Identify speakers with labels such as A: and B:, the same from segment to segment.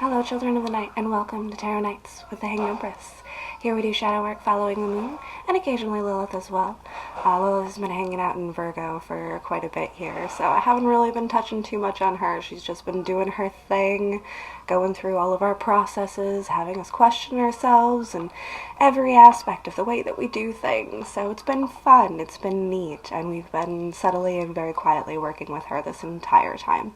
A: Hello, children of the night, and welcome to Tarot Nights with the Hanged Empress. Here we do shadow work following the moon, and occasionally Lilith as well. Lilith has been hanging out in Virgo for quite a bit here, so I haven't really been touching too much on her. She's just been doing her thing, going through all of our processes, having us question ourselves, and every aspect of the way that we do things. So it's been fun, it's been neat, and we've been subtly and very quietly working with her this entire time.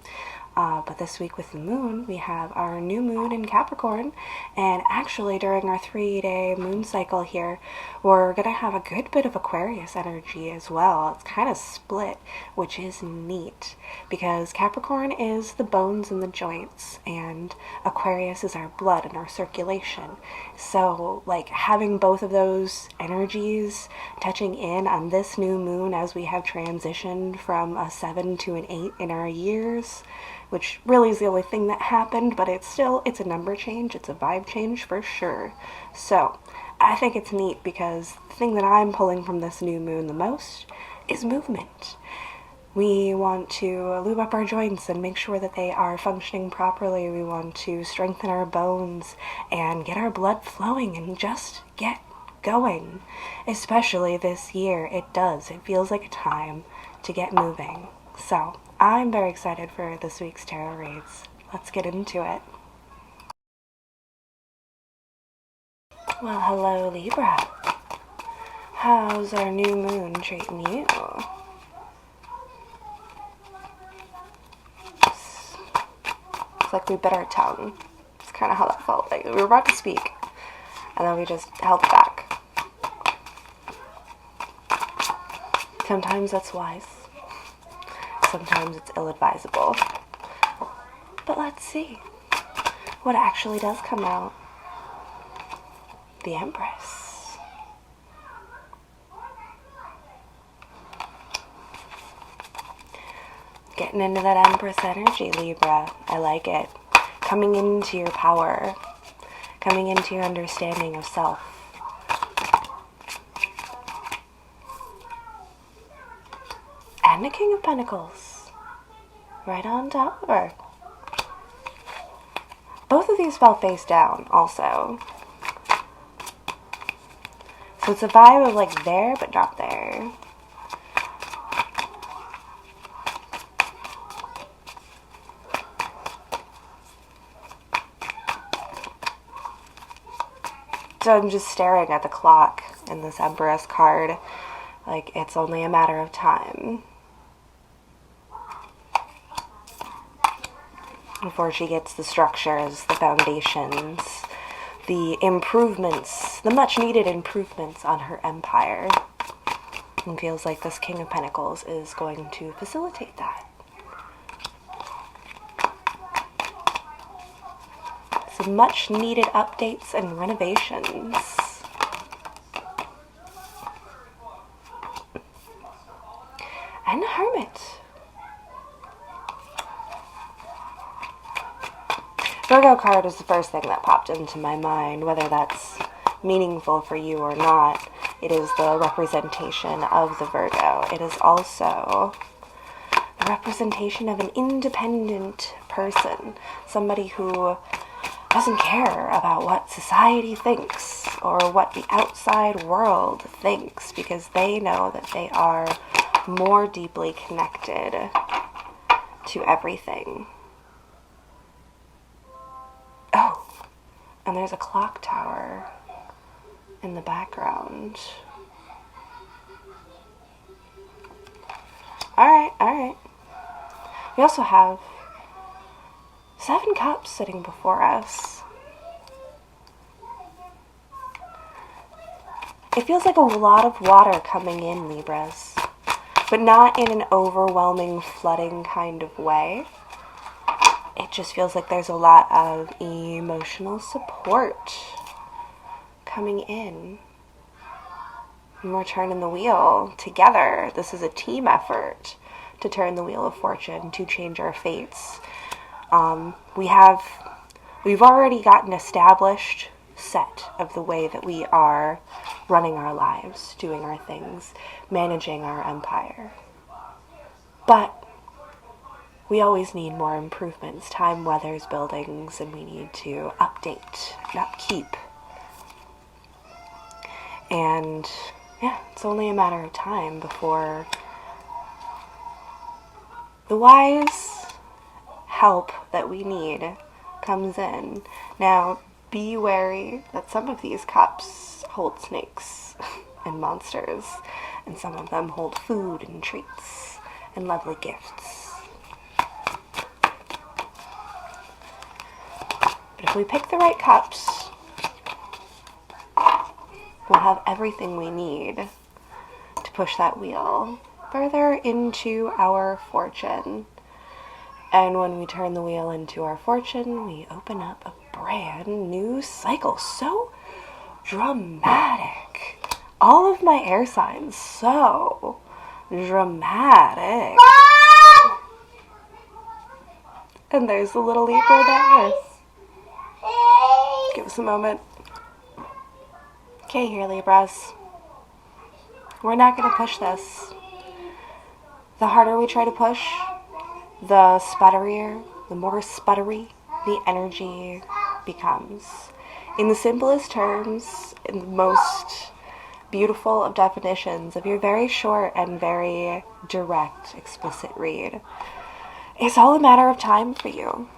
A: But this week with the moon, we have our new moon in Capricorn, and actually during our 3-day moon cycle here, we're going to have a good bit of Aquarius energy as well. It's kind of split, which is neat, because Capricorn is the bones and the joints, and Aquarius is our blood and our circulation. So, like, having both of those energies touching in on this new moon as we have transitioned from a 7 to an 8 in our years, which really is the only thing that happened, but it's a number change, it's a vibe change for sure. So, I think it's neat because the thing that I'm pulling from this new moon the most is movement. We want to lube up our joints and make sure that they are functioning properly. We want to strengthen our bones and get our blood flowing and just get going. Especially this year, it does. It feels like a time to get moving. So, I'm very excited for this week's tarot reads. Let's get into it. Well, hello Libra. How's our new moon treating you? It's like we bit our tongue. It's kind of how that felt. Like we were about to speak, and then we just held it back. Sometimes that's wise. Sometimes it's ill-advisable. But let's see what actually does come out. The Empress. Getting into that Empress energy, Libra. I like it. Coming into your power. Coming into your understanding of self. And the King of Pentacles. Right on top of her. Both of these fell face down, also. So it's a vibe of like there, but not there. So I'm just staring at the clock in this Empress card. Like it's only a matter of time before she gets the structures, the foundations, the improvements, the much needed improvements on her empire. And feels like this King of Pentacles is going to facilitate that. Some much needed updates and renovations. And the Hermit. Virgo card was the first thing that popped into my mind, whether that's meaningful for you or not. It is the representation of the Virgo. It is also the representation of an independent person, somebody who doesn't care about what society thinks or what the outside world thinks, because they know that they are more deeply connected to everything. Oh, and there's a clock tower in the background. Alright. We also have 7 cups sitting before us. It feels like a lot of water coming in, Libras, but not in an overwhelming, flooding kind of way. It just feels like there's a lot of emotional support coming in. And we're turning the wheel together. This is a team effort to turn the wheel of fortune, to change our fates. We've already got an established set of the way that we are running our lives, doing our things, managing our empire. But we always need more improvements. Time weathers buildings, and we need to update and upkeep. And yeah, it's only a matter of time before the wise help that we need comes in. Now, be wary that some of these cups hold snakes and monsters, and some of them hold food and treats and lovely gifts. But if we pick the right cups, we'll have everything we need to push that wheel further into our fortune. And when we turn the wheel into our fortune, we open up a brand new cycle. So dramatic. All of my air signs, so dramatic. And there's the little Libra there. Give us a moment. Okay, here, Libras. We're not going to push this. The harder we try to push, the sputterier, the more sputtery the energy becomes. In the simplest terms, in the most beautiful of definitions of your very short and very direct, explicit read, it's all a matter of time for you.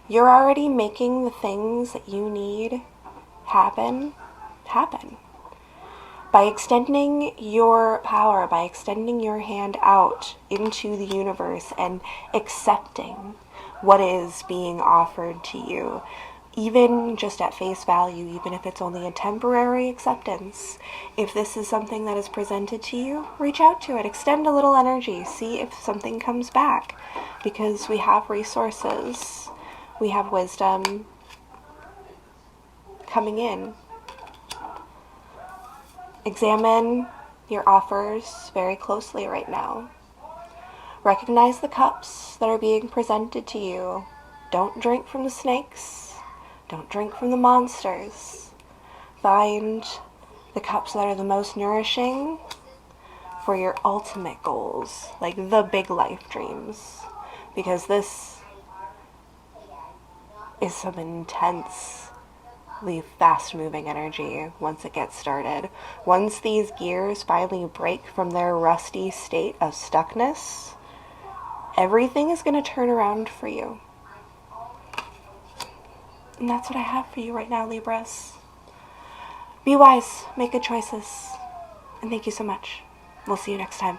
A: You're already making the things that you need happen. By extending your power, by extending your hand out into the universe and accepting what is being offered to you, even just at face value, even if it's only a temporary acceptance. If this is something that is presented to you, reach out to it, extend a little energy, see if something comes back, because we have resources, we have wisdom coming in. Examine your offers very closely right now. Recognize the cups that are being presented to you. Don't drink from the snakes. Don't drink from the monsters. Find the cups that are the most nourishing for your ultimate goals, like the big life dreams. Because this is some intensely fast-moving energy once it gets started. Once these gears finally break from their rusty state of stuckness, everything is going to turn around for you. And that's what I have for you right now, Libras. Be wise, make good choices, and thank you so much. We'll see you next time.